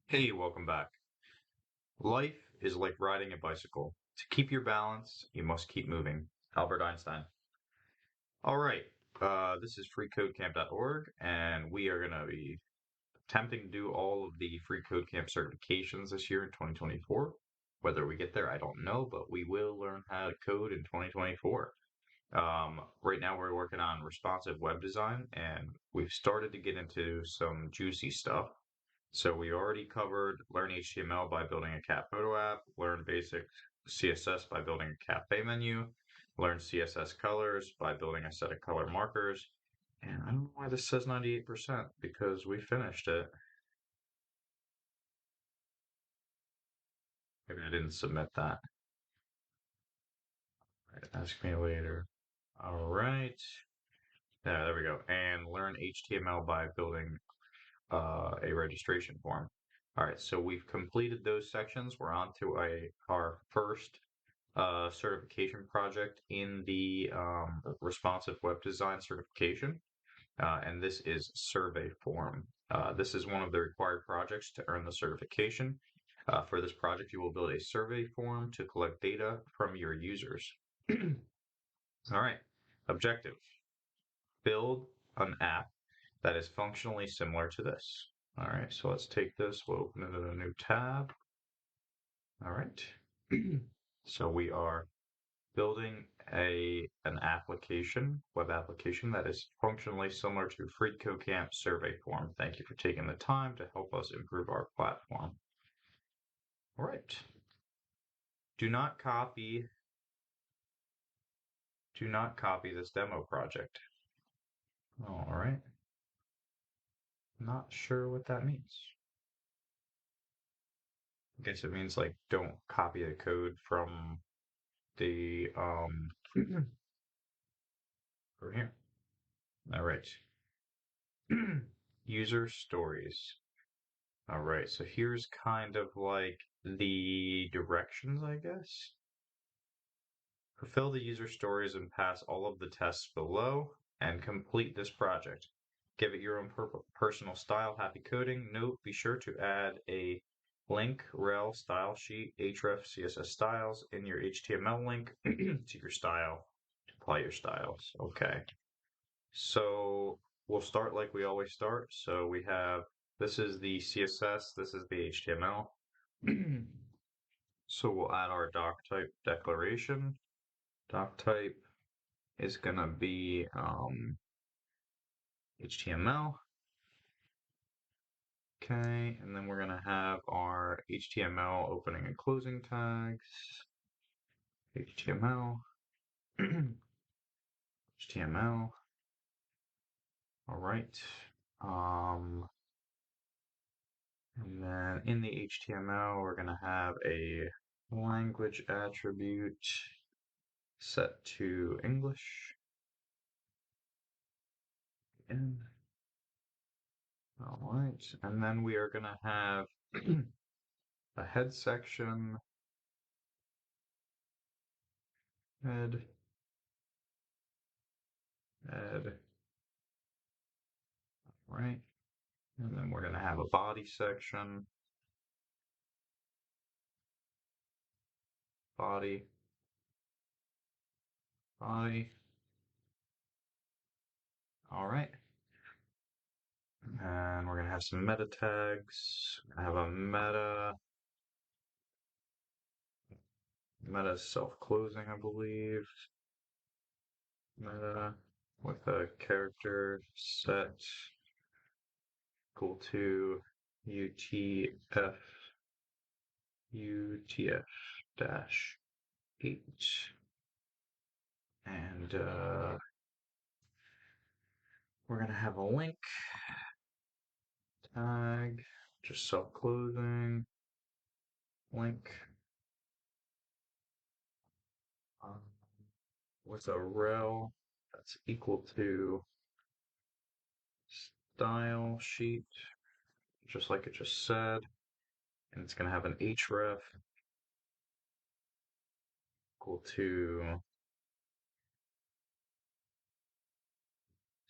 Hey, welcome back. Life is like riding a bicycle. To keep your balance, you must keep moving. Albert Einstein. All right, this is FreeCodeCamp.org, and we are going to be attempting to do all of the FreeCodeCamp certifications this year in 2024. Whether we get there, I don't know, but we will learn how to code in 2024. Right now, we're working on responsive web design, and we've started to get into some juicy stuff. So we already covered learn HTML by building a cat photo app, learn basic CSS by building a cafe menu, learn CSS colors by building a set of color markers. And I don't know why this says 98% because we finished it. Maybe I didn't submit that. Right, ask me later. All right. Yeah, there we go. And learn HTML by building a registration form. All right, so we've completed those sections. We're on to our first certification project in the responsive web design certification, and this is survey form. This is one of the required projects to earn the certification. For this project, you will build a survey form to collect data from your users. All right, objective, build an app that is functionally similar to this. All right, so let's take this, we'll open it in a new tab. All right, so we are building an application, web application that is functionally similar to FreeCodeCamp survey form. Thank you for taking the time to help us improve our platform. All right. Do not copy, do not copy this demo project. All right. Not sure what that means. I guess it means like don't copy the code from the from here. All right. User stories. All right, so here's kind of like the directions, I guess. Fulfill the user stories and pass all of the tests below and complete this project. Give it your own personal style. Happy coding. Note, be sure to add a link, rel, style sheet, href, CSS styles in your HTML link to your style to apply your styles. Okay. So we'll start like we always start. So we have, this is the CSS, this is the HTML. So we'll add our doc type declaration. Doc type is gonna be HTML. Okay, and then we're gonna have our HTML opening and closing tags. HTML, HTML. All right. Um, And then in the HTML, we're going to have a language attribute set to English. And, all right. And then we are going to have a head section, head, head, right? And then we're going to have a body section, body, body. All right. And we're going to have some meta tags. I have a meta self-closing, I believe. Meta with a character set equal to UTF UTF dash 8, and we're gonna have a link tag, just self-closing link um, with a rel that's equal to style sheet, just like it just said, and it's gonna have an href equal to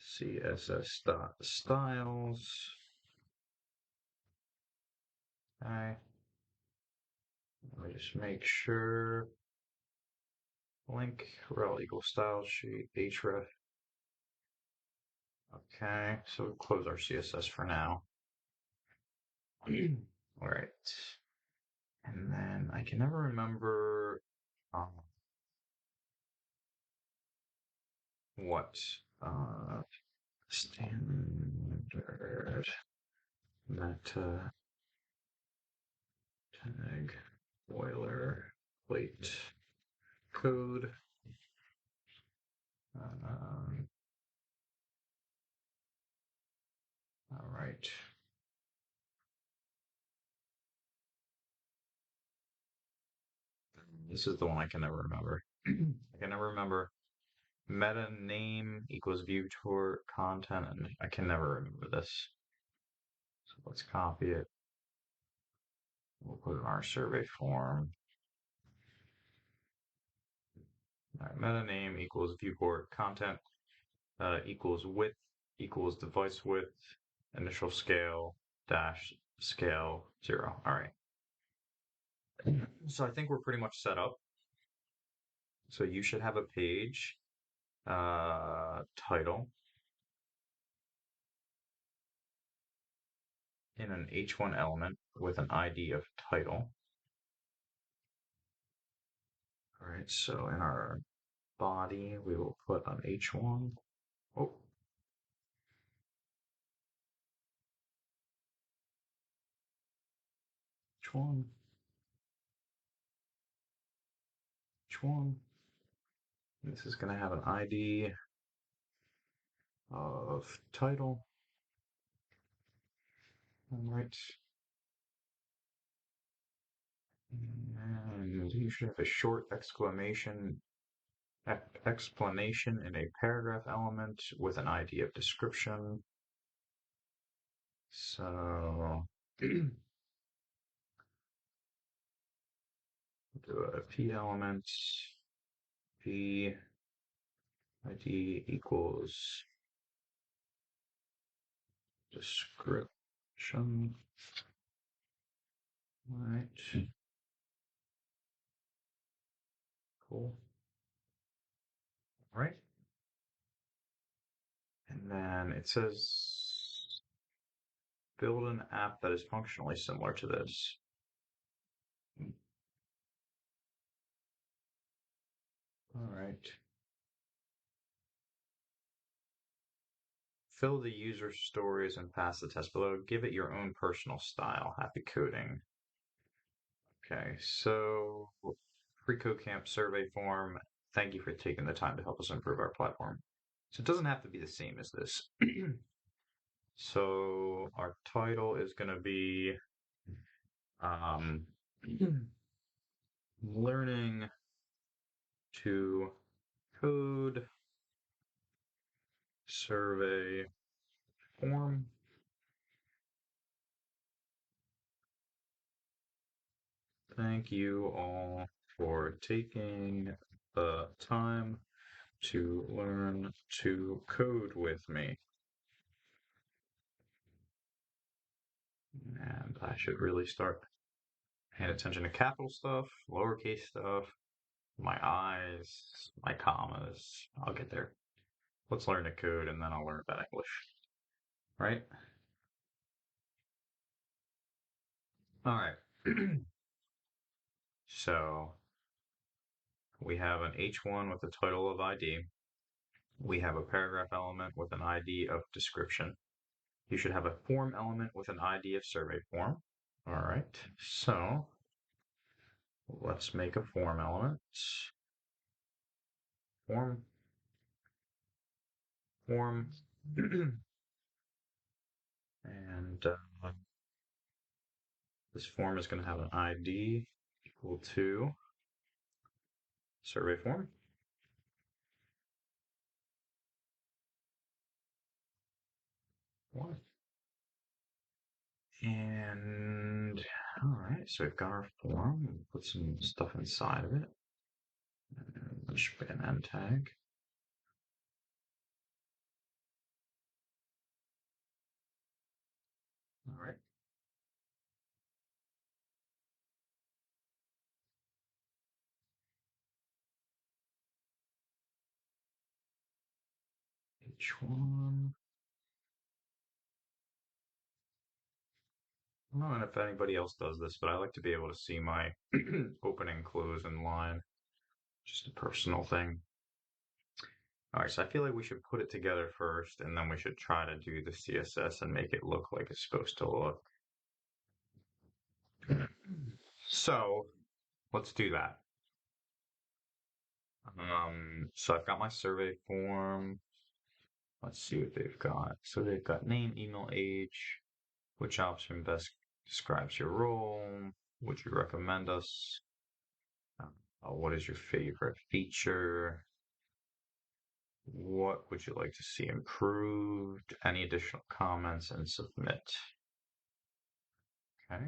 CSS styles. Okay. Let me just make sure. Link rel equals style sheet href. Okay, so we'll close our CSS for now. All right. And then I can never remember what standard meta tag boilerplate code. All right. This is the one I can never remember. I can never remember meta name equals view tour content, and I can never remember this. So let's copy it. We'll put it in our survey form. All right, meta name equals viewport content equals width equals device width initial scale dash scale 0. All right. So I think we're pretty much set up. So you should have a page title in an H1 element with an ID of title. All right, so in our body, we will put on H1. Oh, H1, H1. This is going to have an ID of title. All right. And you should have a short explanation in a paragraph element with an ID of description. So do a p element, p ID equals description. All right. Cool. All right. And then it says build an app that is functionally similar to this. All right. Fill the user stories and pass the test below. Give it your own personal style. Happy coding. Okay, so FreeCodeCamp survey form. Thank you for taking the time to help us improve our platform. So it doesn't have to be the same as this. So our title is going to be um, learning to code survey form. Thank you all for taking the time to learn to code with me. And I should really start paying attention to capital stuff, lowercase stuff, my I's, my commas. I'll get there. Let's learn to code and then I'll learn about English. Right? All right. So we have an H1 with a title of ID. We have a paragraph element with an ID of description. You should have a form element with an ID of survey form. All right. So let's make a form element. Form, form, and this form is going to have an ID equal to survey form. One. And all right, so we've got our form. We'll put some stuff inside of it. And let's put an end tag. All right. Which one? I don't know if anybody else does this, but I like to be able to see my open and close in line. Just a personal thing. All right, so I feel like we should put it together first, and then we should try to do the CSS and make it look like it's supposed to look. So let's do that. So I've got my survey form. Let's see what they've got. So they've got name, email, age, which option best describes your role, would you recommend us? What is your favorite feature? What would you like to see improved? Any additional comments and submit. Okay.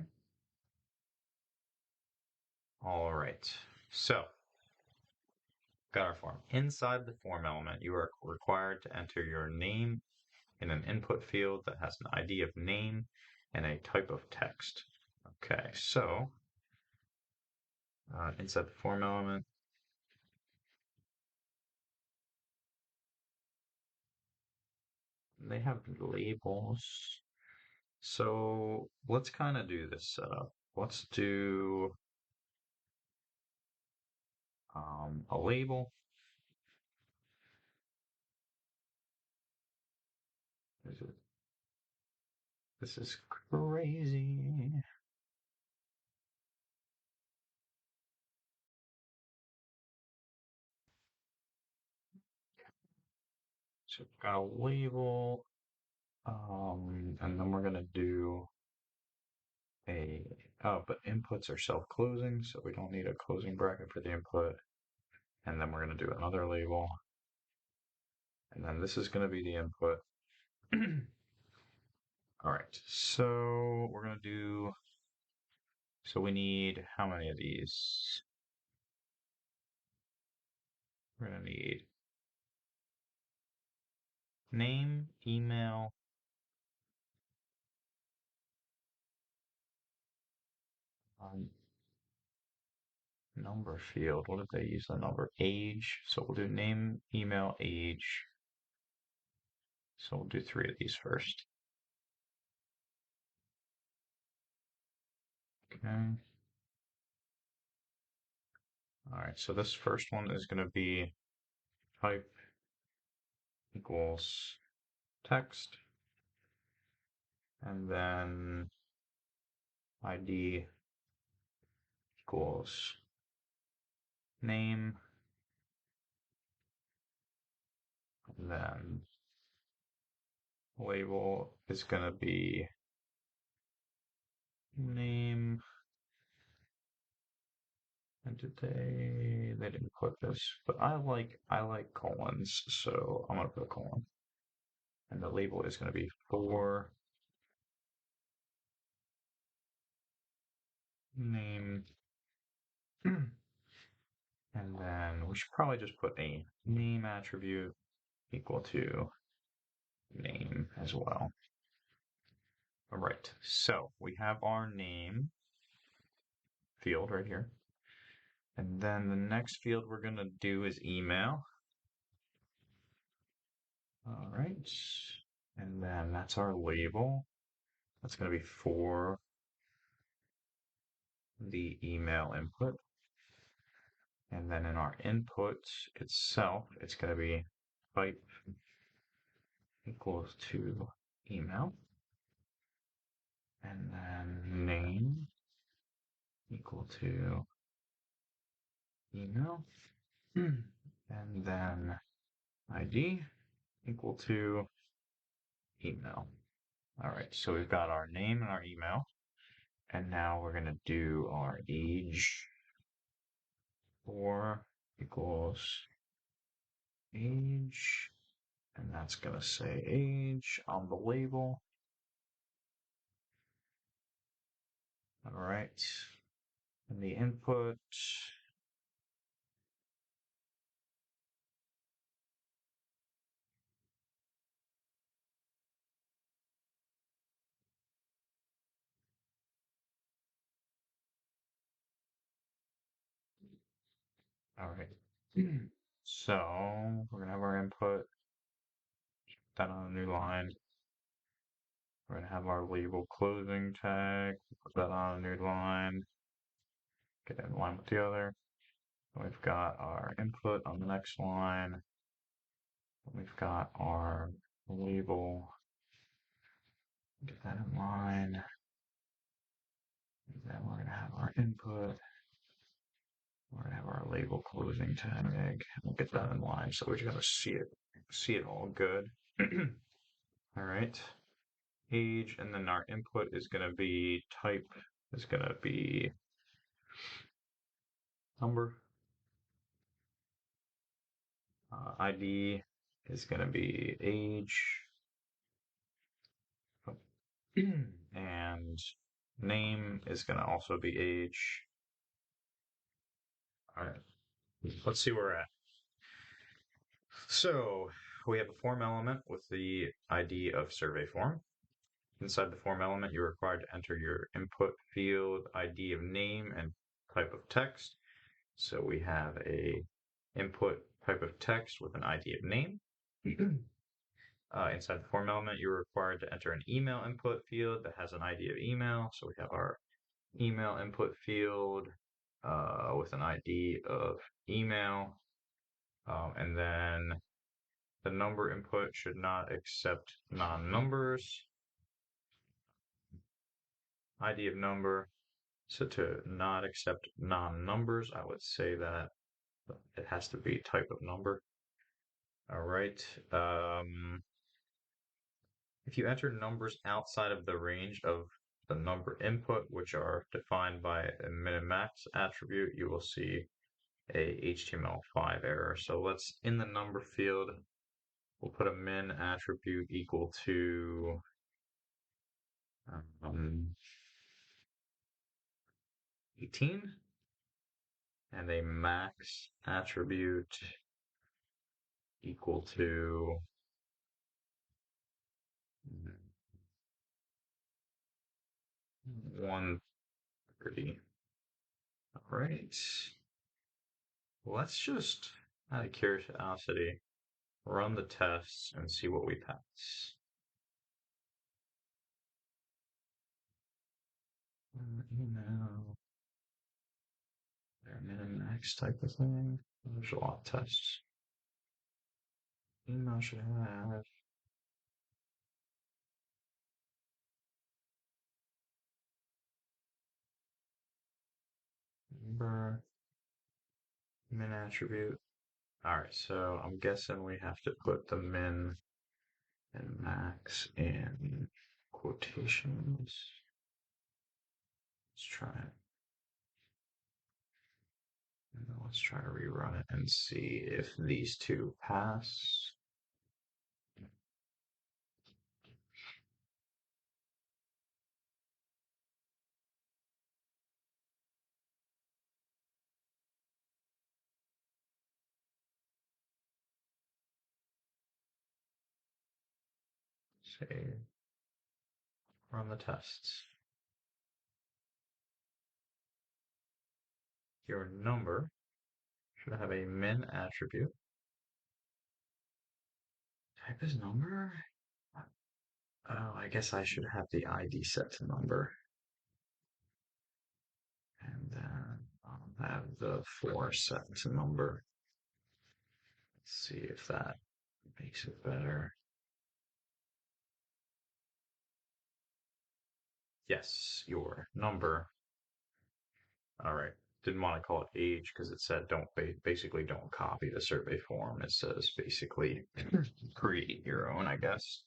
All right. So, got our form. Inside the form element, you are required to enter your name in an input field that has an ID of name and a type of text. Okay, so inside the form element, they have labels. So let's kind of do this setup. Let's do a label. This is crazy. So we've got a label, and then we're gonna do but inputs are self-closing, so we don't need a closing bracket for the input. And then we're gonna do another label, and then this is gonna be the input. All right, so we're gonna do, so we need how many of these? We're gonna need name, email, um, number field. What if they use the number? Age. So we'll do name, email, age. So we'll do 3 of these first. Okay. All right, so this first one is going to be type equals text, and then ID equals name, and then label is going to be name. And did they didn't put this, but I like colons, so I'm gonna put a colon. And the label is gonna be for name. And then we should probably just put a name attribute equal to name as well. All right, so we have our name field right here. And then the next field we're gonna do is email. All right, and then that's our label. That's gonna be for the email input. And then in our input itself, it's going to be type equals to email. And then name equal to email. And then ID equal to email. All right, so we've got our name and our email. And now we're going to do our age. 4 equals age. And that's going to say age on the label. All right. And the input. All right. So we're gonna have our input, that on a new line. We're going to have our label closing tag, put that on a new line, get it in line with the other. We've got our input on the next line. We've got our label, get that in line. And then we're going to have our input. We're going to have our label closing tag. We'll get that in line so we're going to see it all good. All right. Age, and then our input is going to be type, is going to be number. ID is going to be age. And name is going to also be age. All right. Let's see where we're at. So we have a form element with the ID of survey form. Inside the form element, you're required to enter your input field ID of name and type of text. So we have a input type of text with an ID of name. Inside the form element, you're required to enter an email input field that has an ID of email. So we have our email input field with an ID of email. And then the number input should not accept non-numbers. ID of number. So to not accept non-numbers, I would say that it has to be type of number. All right. If you enter numbers outside of the range of the number input, which are defined by a min and max attribute, you will see a HTML5 error. So let's, in the number field, we'll put a min attribute equal to 18 and a max attribute equal to 130. All right. Let's just, out of curiosity, run the tests and see what we pass. Email, min and max type of thing. There's a lot of tests. Email should have number, min attribute. All right, so I'm guessing we have to put the min and max in quotations. Let's try it. And then let's try to rerun it and see if these two pass. Save. Run the tests. Your number should have a min attribute. Type is number? Oh, I guess I should have the ID set to number. And then I'll have the for set to number. Let's see if that makes it better. Yes, your number. All right. Didn't want to call it age because it said basically don't copy the survey form. It says basically create your own, I guess.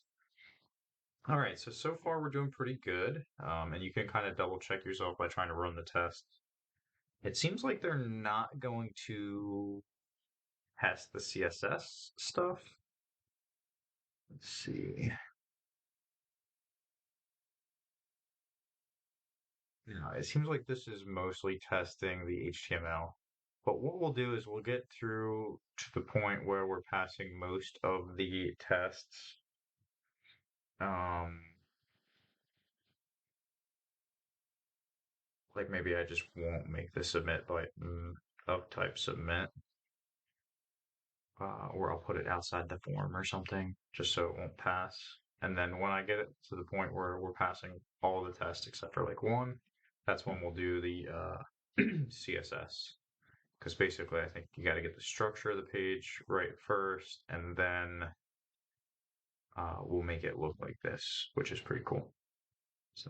All right, so far we're doing pretty good. And you can kind of double check yourself by trying to run the test. It seems like they're not going to test the CSS stuff. Let's see. Yeah, it seems like this is mostly testing the HTML. But what we'll do is we'll get through to the point where we're passing most of the tests. Um, like maybe I just won't make the submit button of type submit. or I'll put it outside the form or something, just so it won't pass. And then when I get it to the point where we're passing all the tests except for like one, that's when we'll do the CSS. Because basically, I think you got to get the structure of the page right first, and then we'll make it look like this, which is pretty cool. It's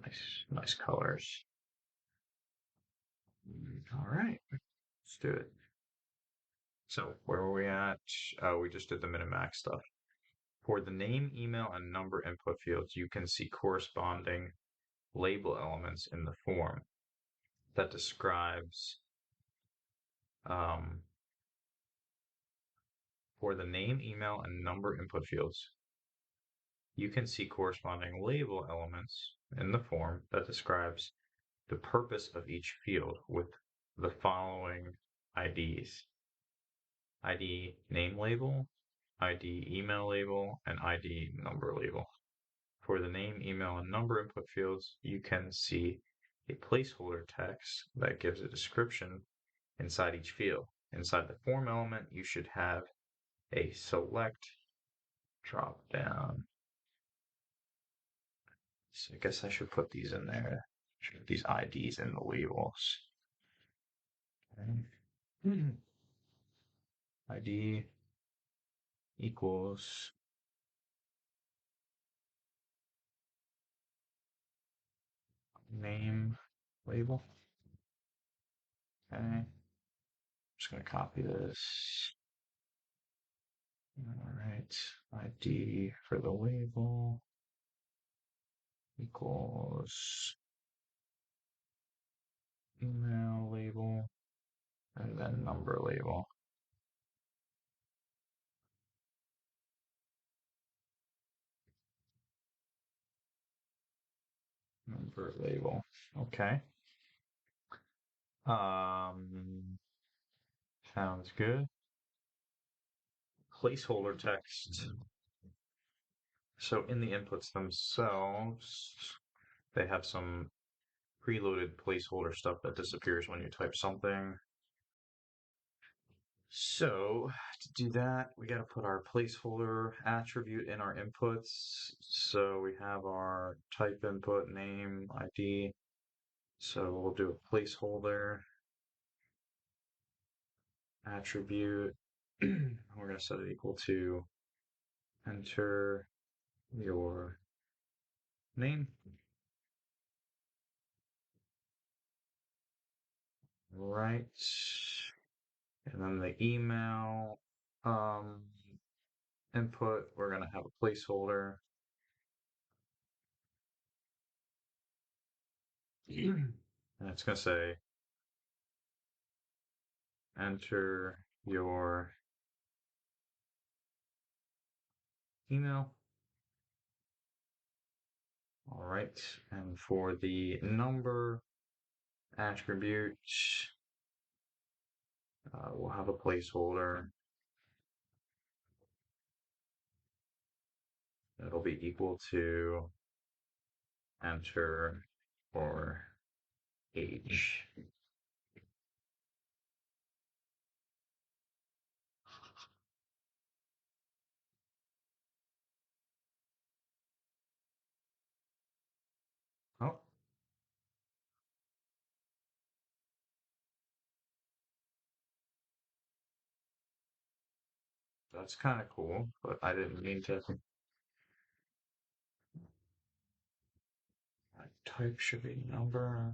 nice colors. All right, let's do it. So where were we at? We just did the min and max stuff. For the name, email, and number input fields, you can see corresponding label elements in the form that describes um, for the name, email, and number input fields. You can see corresponding label elements in the form that describes the purpose of each field with the following IDs: ID name label, ID email label, and ID number label. For the name, email, and number input fields, you can see a placeholder text that gives a description inside each field. Inside the form element, you should have a select drop down. So I guess I should put these in there. Should put these IDs in the labels. Okay. ID equals name label. Okay. I'm just going to copy this. All right. ID for the label equals email label and then number label. Number label. Okay. Um, Sounds good. Placeholder text. So in the inputs themselves, they have some preloaded placeholder stuff that disappears when you type something. So to do that, we got to put our placeholder attribute in our inputs. So we have our type input, name, ID. So we'll do a placeholder attribute. We're going to set it equal to enter your name. Right. And then the email input, we're going to have a placeholder. And it's going to say enter your email. All right. And for the number attribute, we'll have a placeholder. It'll be equal to enter or age. Oh, that's kind of cool, but I didn't mean to. Type should be number.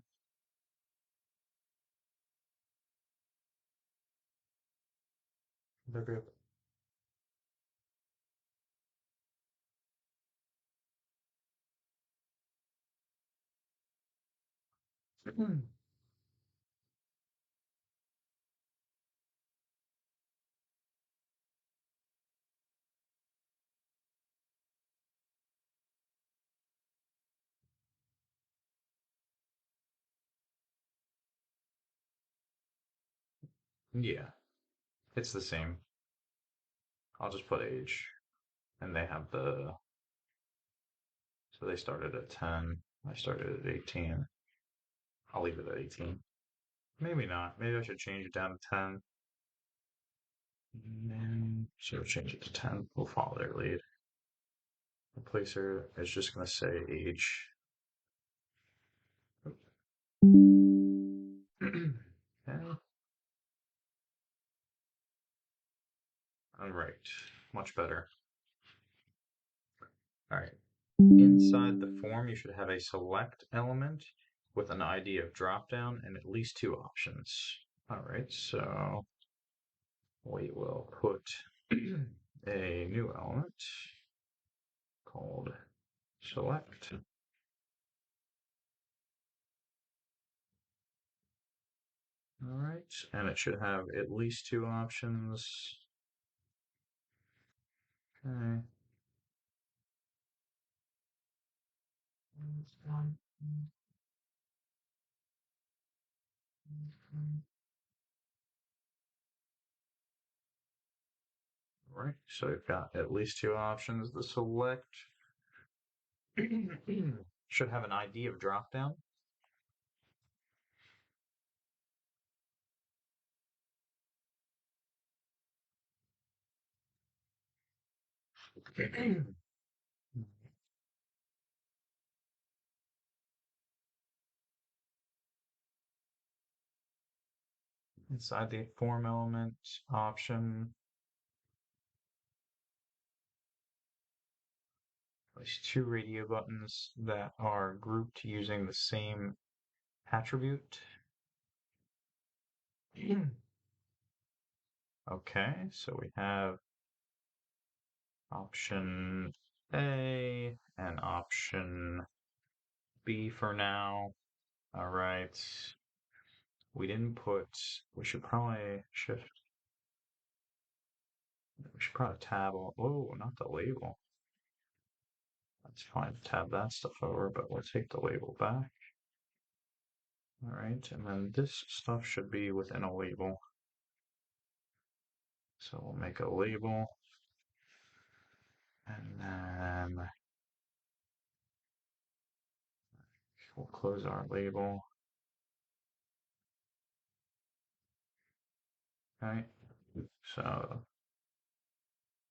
Yeah, it's the same. I'll just put age. And they have so they started at 10. I started at 18. I'll leave it at 18. Maybe not. Maybe I should change it down to 10. And so change it to 10. We'll follow their lead. The placer is just going to say age. Okay. All right, much better. All right, inside the form, you should have a select element with an ID of dropdown and at least two options. All right, so we will put a new element called select. All right, and it should have at least two options. Okay. All right, so we've got at least two options. The select should have an ID of dropdown. Inside the form element option, there's two radio buttons that are grouped using the same attribute. Okay, so we have option A and option B for now. All right. We didn't put, we should probably tab, oh, not the label. That's fine, tab that stuff over, but we'll take the label back. All right, and then this stuff should be within a label. So we'll make a label, and then we'll close our label. Okay, so,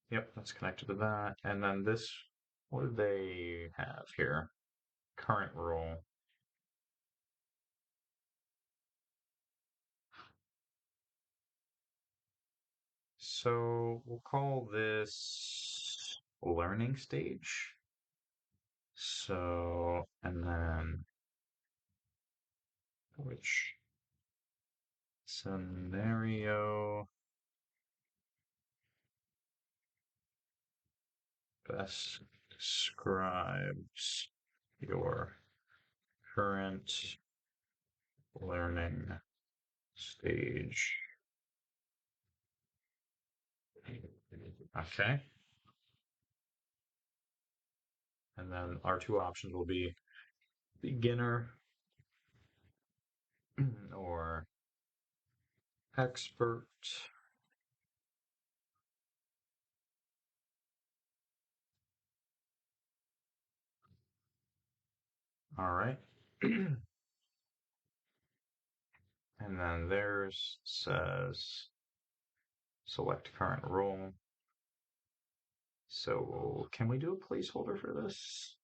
yep, that's connected to that. And then this, what do they have here? Current rule. So we'll call this learning stage. So, and then which scenario best describes your current learning stage? Okay. And then our two options will be beginner or expert. All right. And then theirs says select current role. So can we do a placeholder for this?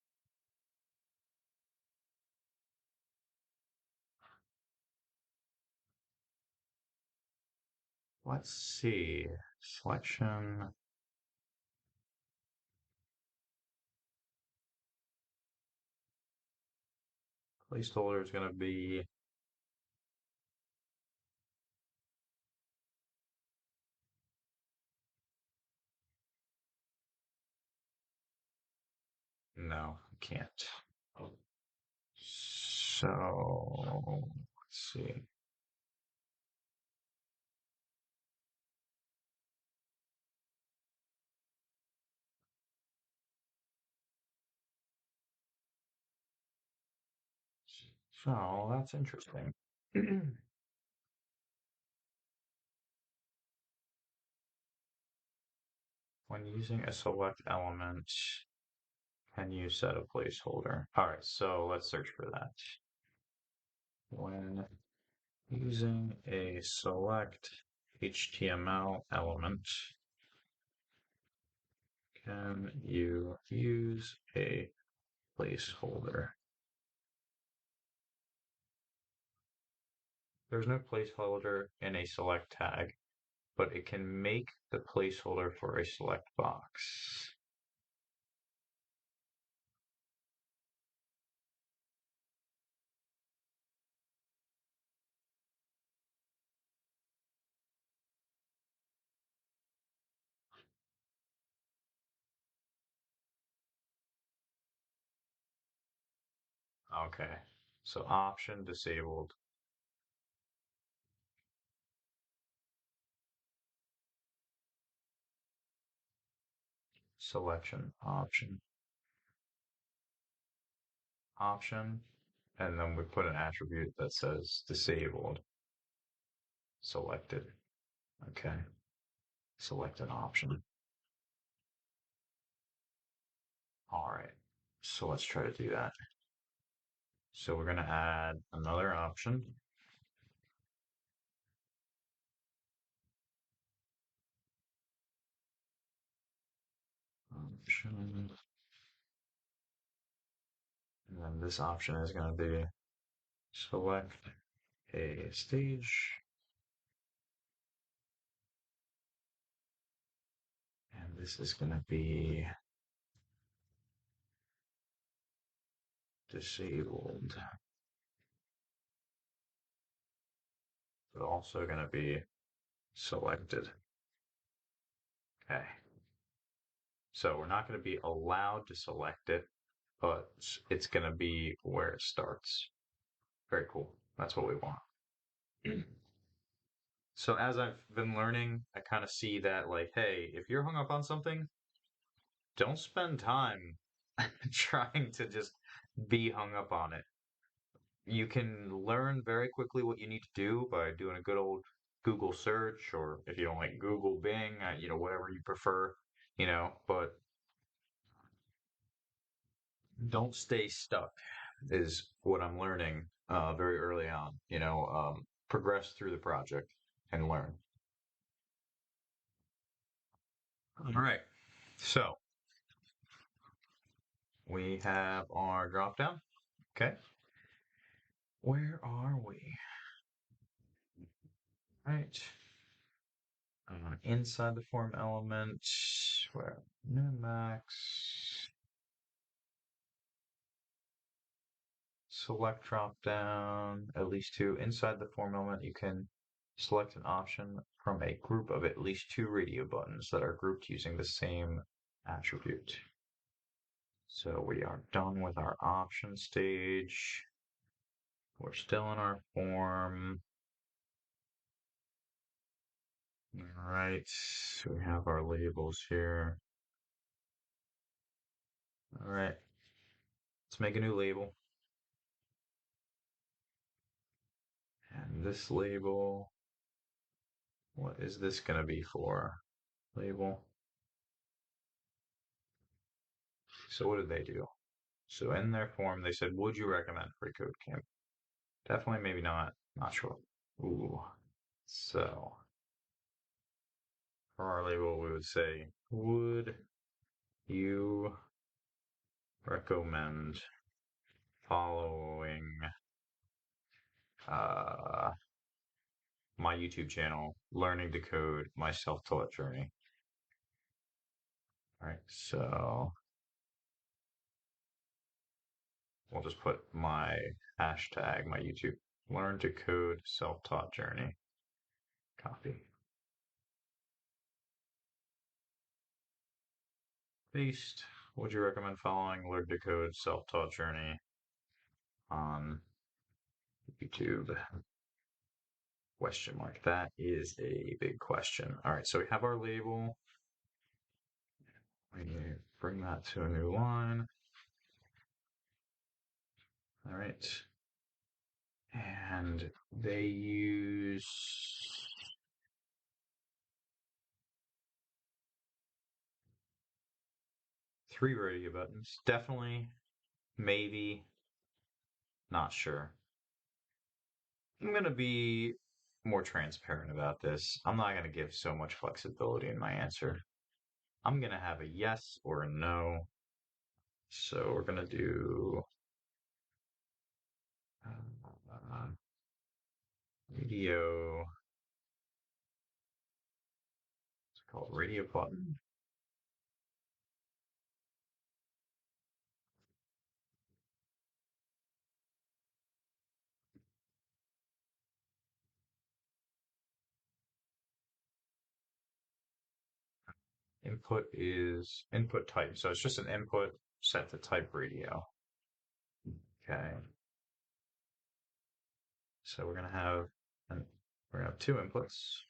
Let's see. Selection. Placeholder is going to be no, can't. So let's see. So that's interesting. When using a select element, can you set a placeholder? All right, so let's search for that. When using a select HTML element. Can you use a placeholder? There's no placeholder in a select tag, but it can make the placeholder for a select box. Okay, so option disabled. Selection option. Option, and then we put an attribute that says disabled. Selected. Okay. Select an option. All right. So let's try to do that. So we're going to add another option. Option. And then this option is going to be select a stage. And this is going to be disabled. But also going to be selected. Okay. So we're not going to be allowed to select it, but it's going to be where it starts. Very cool. That's what we want. So as I've been learning, I kind of see that like, hey, if you're hung up on something, don't spend time trying to just be hung up on it. You can learn very quickly what you need to do by doing a good old Google search, or if you don't like Google, Bing, whatever you prefer, but don't stay stuck is what I'm learning very early on, progress through the project and learn. All right. So we have our drop down. Okay. Where are we? Right. Inside the form element, where min max, select drop down, at least two. Inside the form element, you can select an option from a group of at least two radio buttons that are grouped using the same attribute. So we are done with our option stage. We're still in our form. All right, so we have our labels here. All right, let's make a new label. And this label, what is this going to be for? Label. So what did they do? So in their form, they said, would you recommend FreeCodeCamp? Definitely, maybe not. Not sure. Ooh. So for our label, we would say, would you recommend following uh, my YouTube channel, Learning to Code, my self-taught journey? All right, so we'll just put my hashtag, my YouTube, Learn to Code self-taught journey. Copy. Paste. Would you recommend following Learn to Code self-taught journey on YouTube? Question mark. That is a big question. All right, so we have our label. We bring that to a new line. All right. And they use three radio buttons. Definitely, maybe, not sure. I'm going to be more transparent about this. I'm not going to give so much flexibility in my answer. I'm going to have a yes or a no. So we're going to do radio. It's called radio button. Input is input type. So it's just an input set to type radio. Okay. So we're gonna have two inputs.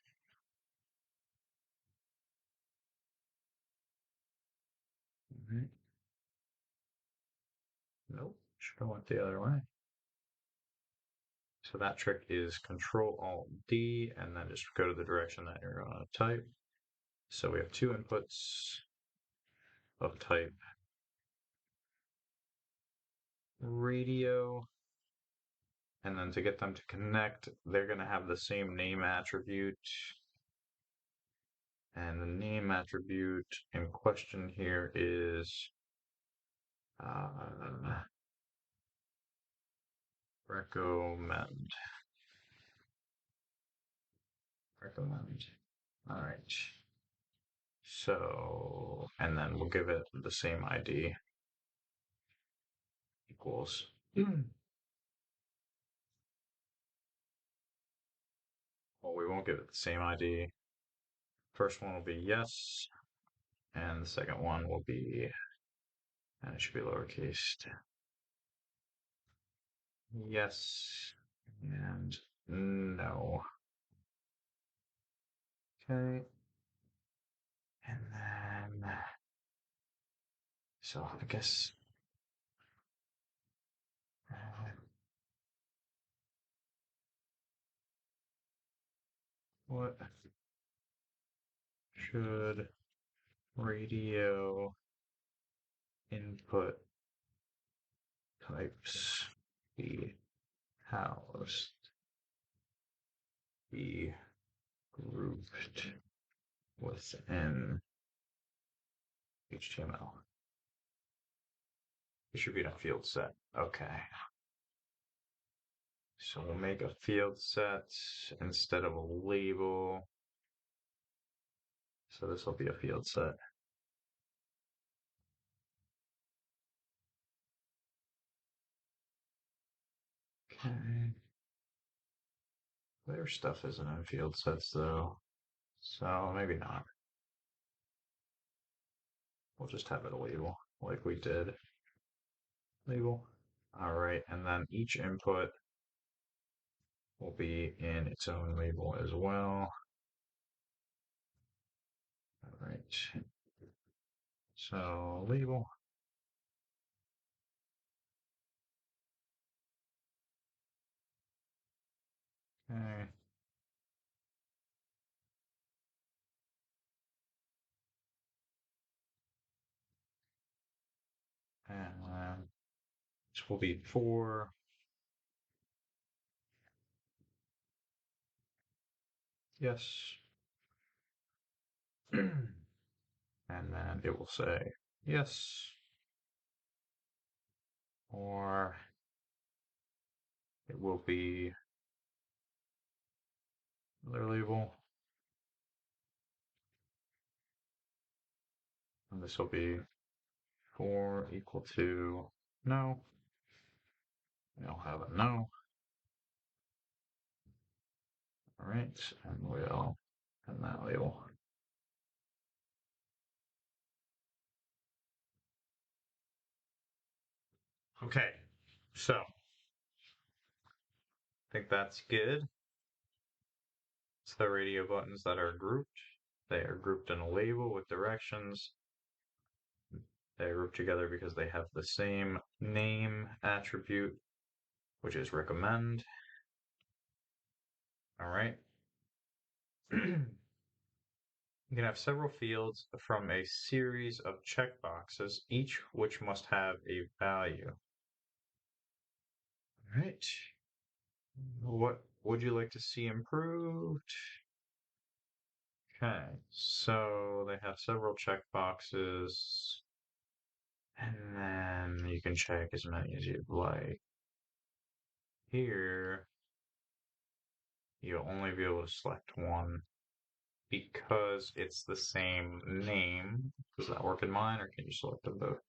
Right. Nope, should have went the other way. So that trick is Control Alt D, and then just go to the direction that you're gonna type. So we have two inputs of type radio, and then to get them to connect, they're gonna have the same name attribute. And the name attribute in question here is recommend. Recommend. All right. So, and then we'll give it the same ID equals. Well, we won't give it the same ID. First one will be yes, and the second one will be, and it should be lowercase. Yes and no. Okay. And then, so I guess what should radio input types be housed, be grouped within HTML? It should be in a field set. Okay. So we'll make a field set instead of a label. So this will be a field set. Okay. Their stuff isn't in field sets though. So maybe not. We'll just have it a label like we did. Label. All right, and then each input will be in its own label as well. All right. So label. Okay. And this will be 4. Yes. And then it will say yes, or it will be another label. And this will be 4 equal to no. We'll have a no. All right, and we'll have that label. Okay, so I think that's good. It's the radio buttons that are grouped. They are grouped in a label with directions. They are grouped together because they have the same name attribute, which is recommend. All right. You can have several fields from a series of checkboxes, each which must have a value. All right. would you like to see improved? Okay, so they have several checkboxes, and then you can check as many as you'd like. Here, you'll only be able to select one because it's the same name. Does that work in mine, or can you select them both?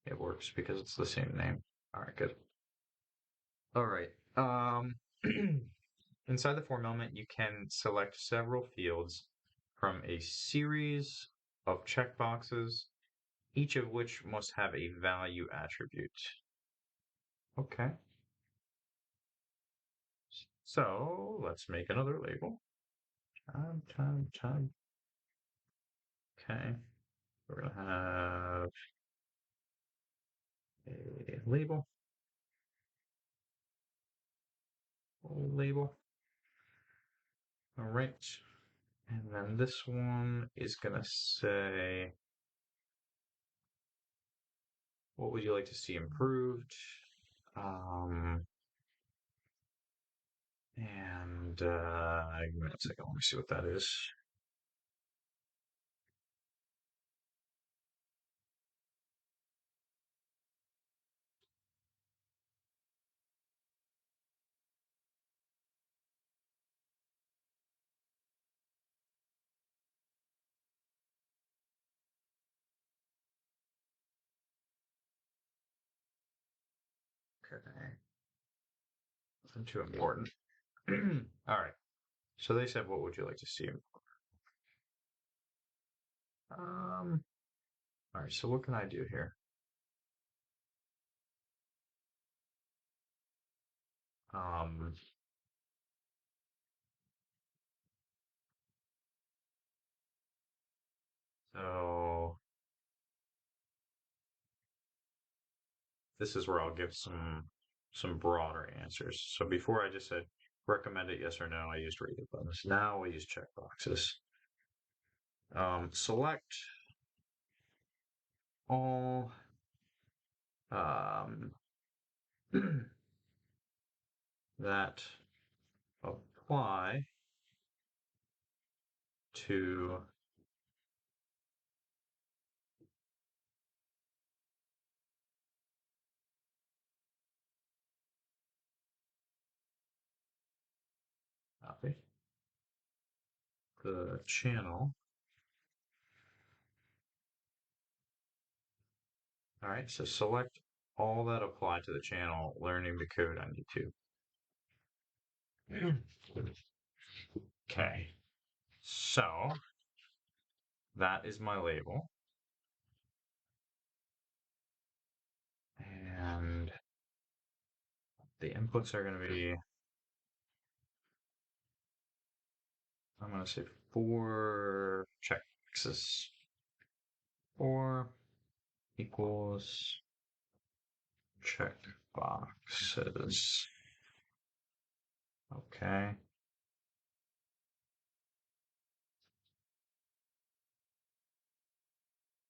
It works because it's the same name. All right, good. All right. Inside the form element, you can select several fields from a series of checkboxes, each of which must have a value attribute. Okay. So let's make another label. Time. Okay. We're gonna have a label. All right. And then this one is gonna say, what would you like to see improved? Um, and give me a second, let me see what that is. Okay, nothing too important. All right. So they said, what would you like to see? All right. So what can I do here? Um, so this is where I'll give some broader answers. So before I just said recommend it, yes or no, I used rated buttons. Now we use checkboxes. Select all um, that apply to copy the channel. All right, so select all that apply to the channel learning the code on YouTube. Okay, so that is my label. And the inputs are going to be, I'm going to say 4 checkboxes. 4 equals checkboxes. Okay.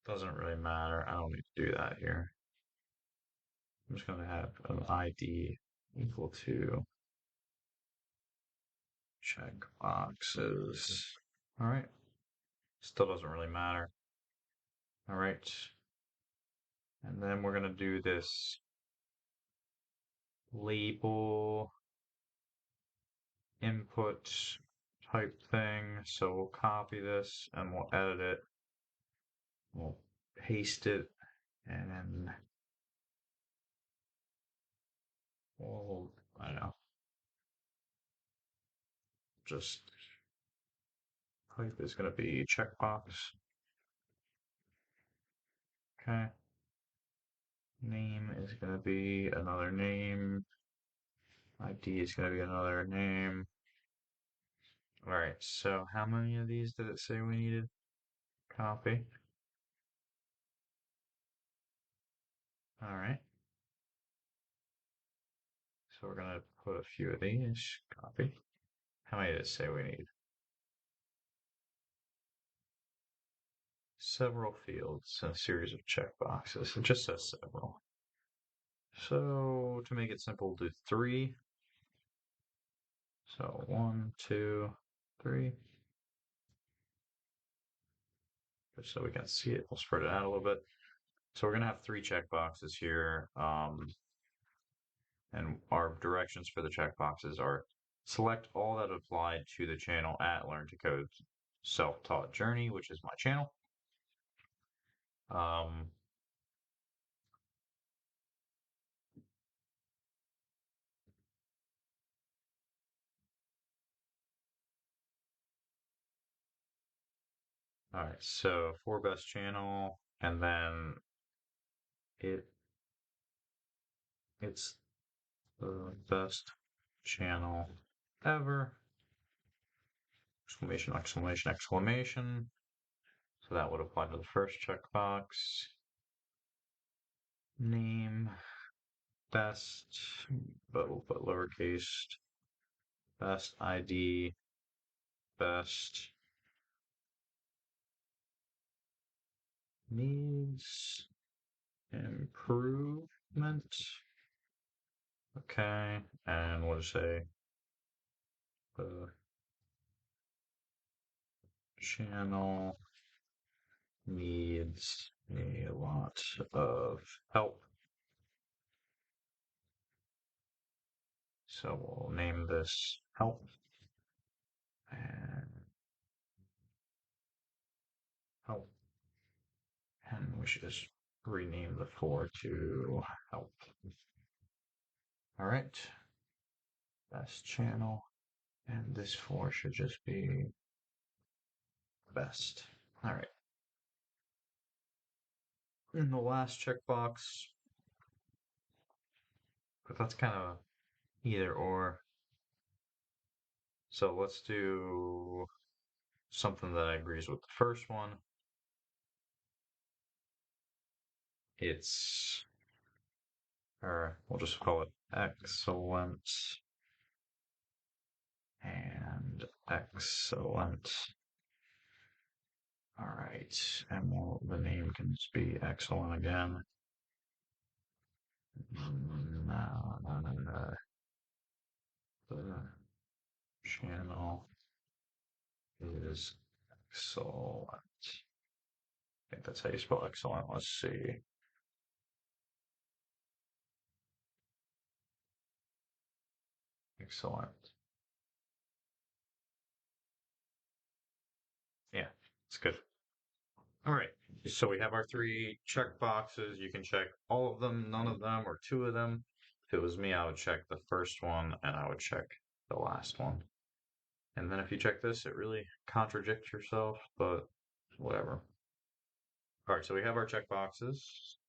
Doesn't really matter. I don't need to do that here. I'm just going to have an ID equal to checkboxes. All right. Still doesn't really matter. All right. And then we're going to do this label input type thing. So we'll copy this and we'll edit it. We'll paste it and then we'll, I don't know, just type is going to be checkbox. Okay. Name is going to be another name. ID is going to be another name. All right. So how many of these did it say we needed? Copy. All right. So we're going to put a few of these. Copy. How many did it say we need? Several fields and a series of checkboxes. It just says several. So to make it simple, do 3. So 1, 2, 3. Just so we can see it, we'll spread it out a little bit. So we're going to have 3 checkboxes here. And our directions for the checkboxes are select all that apply to the channel at Learn to Code Self-Taught Journey, which is my channel. All right, so for best channel, and then it's the best channel ever. Exclamation, exclamation, exclamation. So that would apply to the first checkbox. Name, best, but we'll put lowercase, best ID, best needs improvement. Okay, and we'll say the channel needs a lot of help. So we'll name this help and help. And we should just rename the 4 to help. All right. Best channel. And this 4 should just be best. All right. In the last checkbox, but that's kind of either or. So let's do something that agrees with the first one. It's, or we'll just call it excellent and excellent. All right, and the name can just be excellent again. No. The channel is excellent. I think that's how you spell excellent. Let's see. Excellent. Yeah, it's good. All right. So we have our 3 check boxes. You can check all of them, none of them, or 2 of them. If it was me, I would check the first one and I would check the last one. And then if you check this, it really contradicts yourself, but whatever. All right, so we have our check boxes,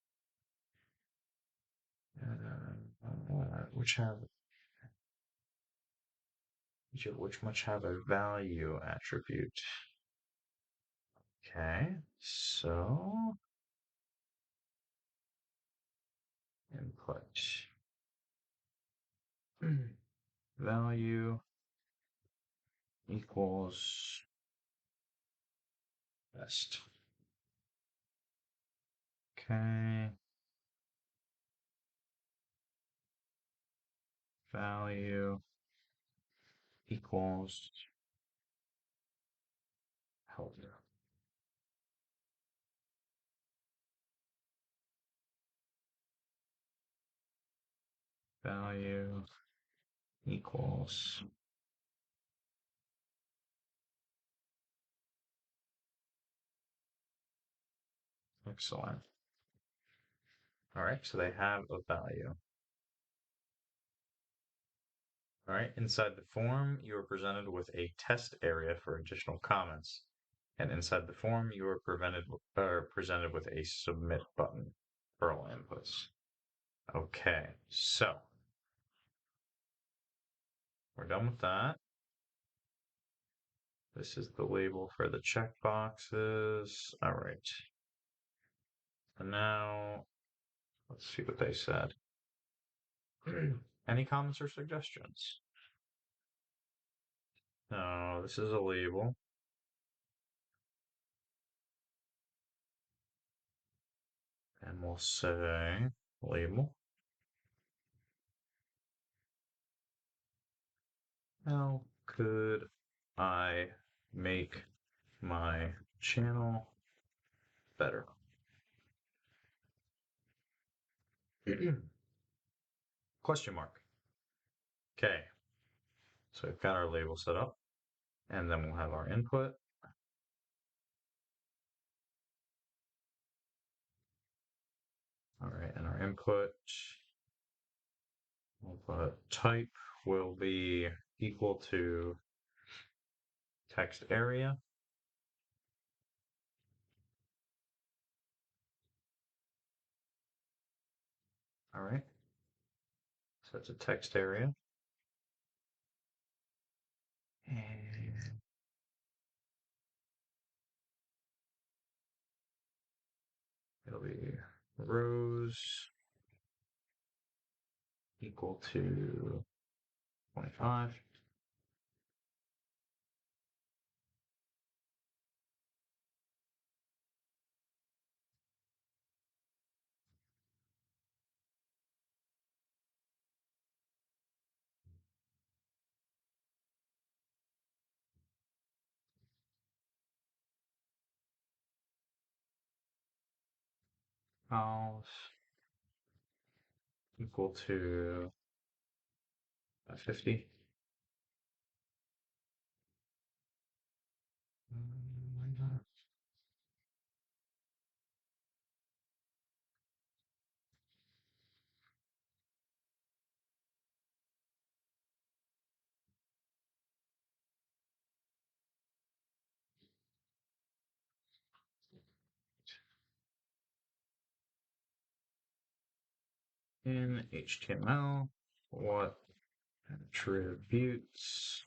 which much have a value attribute. Okay, so input value equals best. Okay, value equals help. Value equals excellent. All right, so they have a value. All right, inside the form, you are presented with a test area for additional comments. And inside the form, you are presented with a submit button for all inputs. Okay, so we're done with that. This is the label for the checkboxes. All right. And now let's see what they said. Any comments or suggestions? No, this is a label. And we'll say label. How could I make my channel better? Question mark. Okay, so we've got our label set up, and then we'll have our input. All right, and our input type will be equal to text area. All right, so it's a text area. And it'll be rows equal to 25. House equal to 50. In HTML, what attributes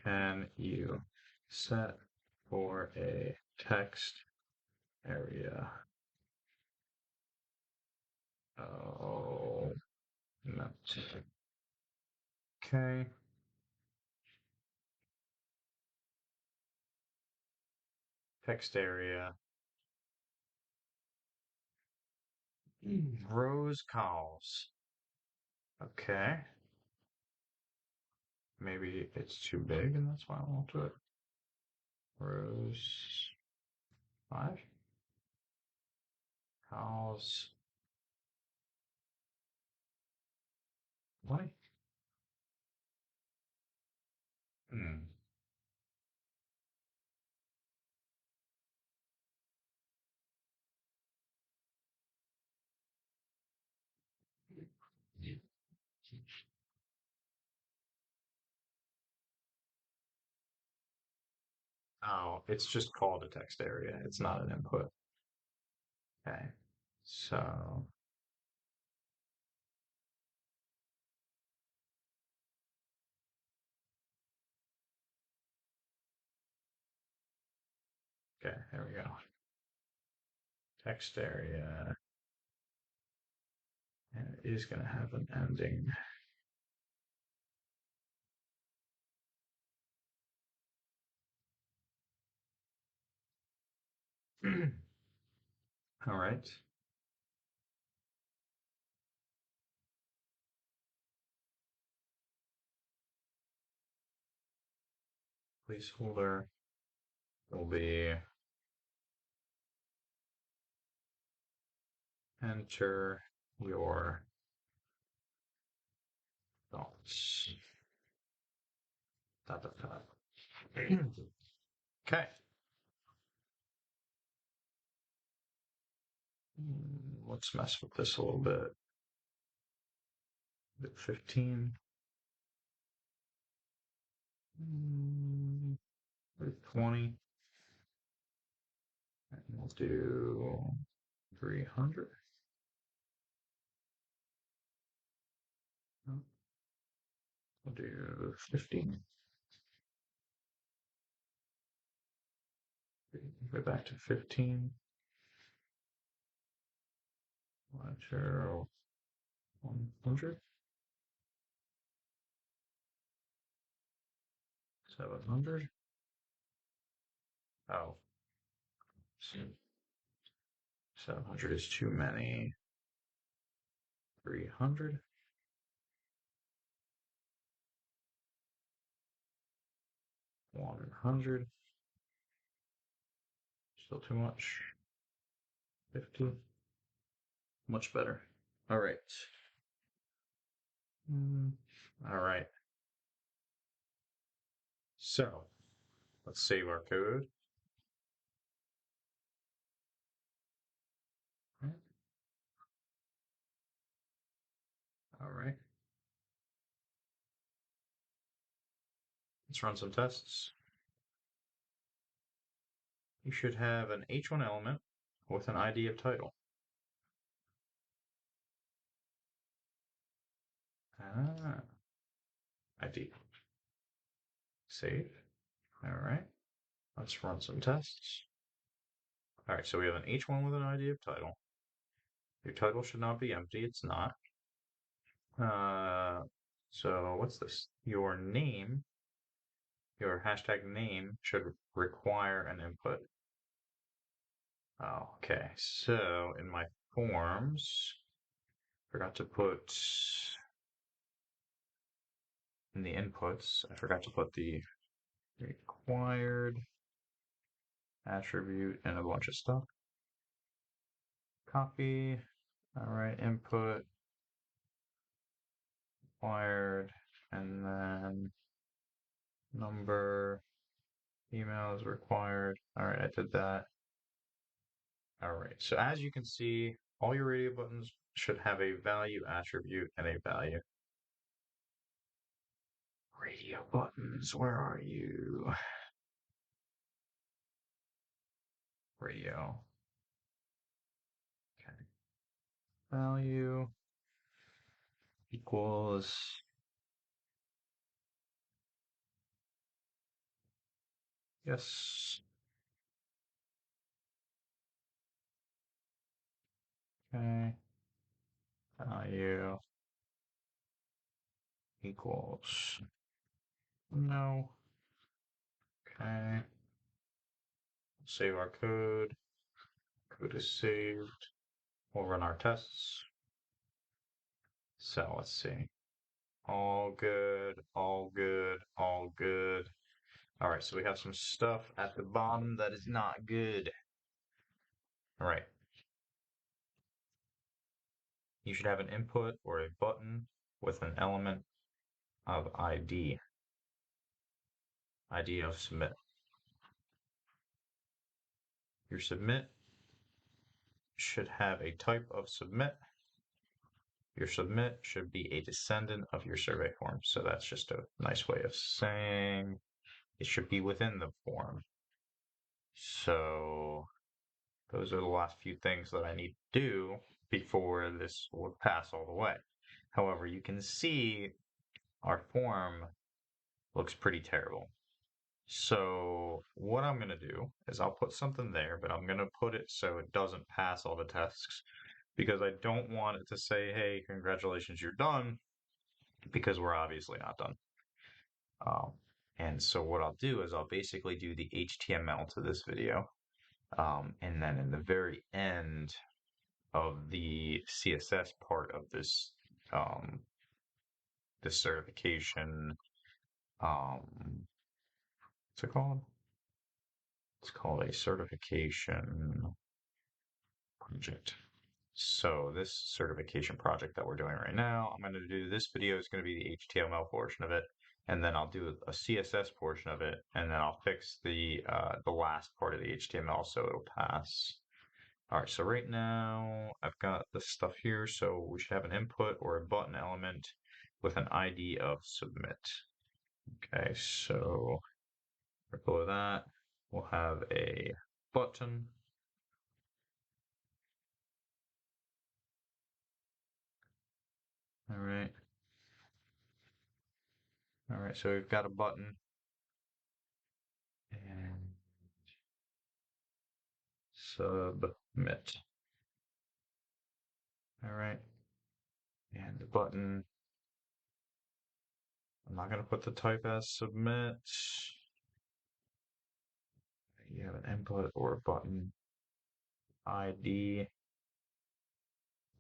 can you set for a text area? Oh, no. Okay. Text area. Rows calls. Okay. Maybe it's too big and that's why I won't do it. Rows 5. Calls 20. Hmm. Oh, it's just called a text area. It's not an input. Okay. So, okay, there we go. Text area. And it is going to have an ending. All right. Placeholder will be enter your thoughts. Dot, dot, dot. Okay. Let's mess with this a little bit. 15. 20. And we'll do 300. We'll do 15. Go back to 15. 100. 700. Oh, 700 is too many. 300. 100. Still too much. 50. Much better. All right. All right. So let's save our code. All right. Let's run some tests. You should have an H1 element with an ID of title. ID. Save. All right. Let's run some tests. All right, so we have an H1 with an ID of title. Your title should not be empty. It's not. So what's this? Your name, your hashtag name should require an input. Okay, so in my forms, forgot to put in the inputs, I forgot to put the required attribute and a bunch of stuff. Copy. All right, input required, and then number, email is required. All right, I did that. All right, so as you can see, all your radio buttons should have a value attribute and a value. Radio buttons, where are you? Radio. Okay. Value equals yes. Okay. Value equals no. Okay. Save our code. Code is saved. We'll run our tests. So let's see. All good, all good, all good. All right, so we have some stuff at the bottom that is not good. All right. You should have an input or a button with an element of ID. ID of submit. Your submit should have a type of submit. Your submit should be a descendant of your survey form. So that's just a nice way of saying it should be within the form. So those are the last few things that I need to do before this will pass all the way. However, you can see our form looks pretty terrible. So what I'm going to do is I'll put something there, but I'm going to put it so it doesn't pass all the tests because I don't want it to say, hey, congratulations, you're done, because we're obviously not done. Um, and so what I'll do is I'll basically do the HTML to this video. And then in the very end of the CSS part of this certification, what's it called? It's called a certification project. So this certification project that we're doing right now, I'm going to do this video is going to be the HTML portion of it, and then I'll do a CSS portion of it, and then I'll fix the last part of the HTML so it'll pass. All right, so right now I've got this stuff here, so we should have an input or a button element with an ID of submit. Okay, so below that, we'll have a button. All right. All right, so we've got a button and submit. All right, and the button, I'm not going to put the type as submit. You have an input or a button ID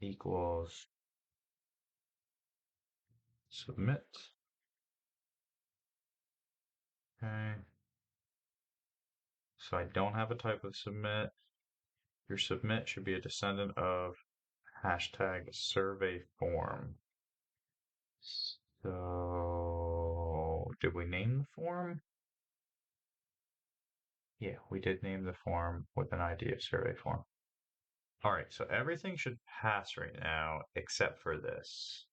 equals submit. Okay. So I don't have a type of submit. Your submit should be a descendant of hashtag survey form. So did we name the form? Yeah, we did name the form with an ID of survey form. All right, so everything should pass right now except for this.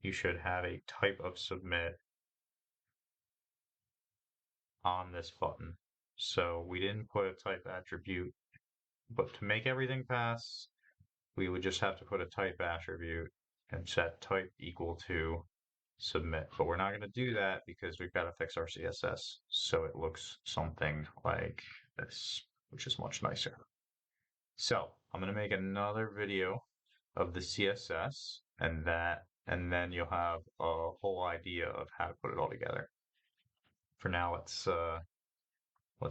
You should have a type of submit on this button. So we didn't put a type attribute, but to make everything pass, we would just have to put a type attribute and set type equal to submit. But we're not going to do that because we've got to fix our CSS so it looks something like this, which is much nicer. So I'm going to make another video of the CSS and then you'll have a whole idea of how to put it all together. For now, let's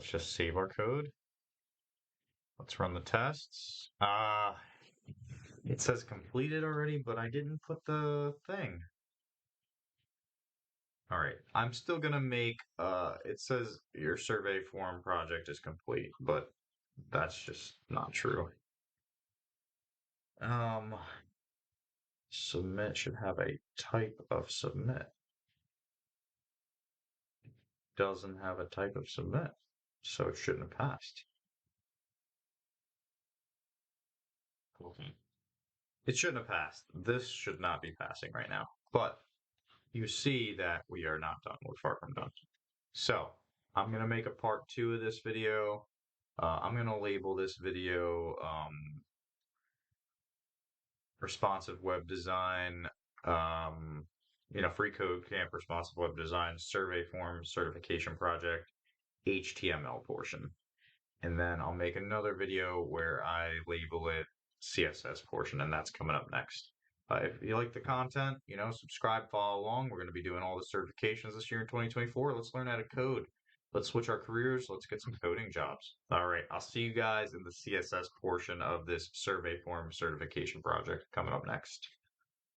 just save our code. Let's run the tests. It says completed already, but I didn't put the thing. All right, I'm still gonna make, it says your survey form project is complete, but that's just not true. Um, Submit should have a type of submit. Doesn't have a type of submit, so it shouldn't have passed. Okay. It shouldn't have passed. This should not be passing right now, but you see that we are not done. We're far from done. So I'm gonna make a part 2 of this video. I'm gonna label this video responsive web design, um, FreeCodeCamp responsive web design survey form certification project HTML portion. And then I'll make another video where I label it CSS portion, and that's coming up next. If you like the content, subscribe, follow along. We're going to be doing all the certifications this year in 2024. Let's learn how to code. Let's switch our careers. Let's get some coding jobs. All right. I'll see you guys in the CSS portion of this survey form certification project coming up next.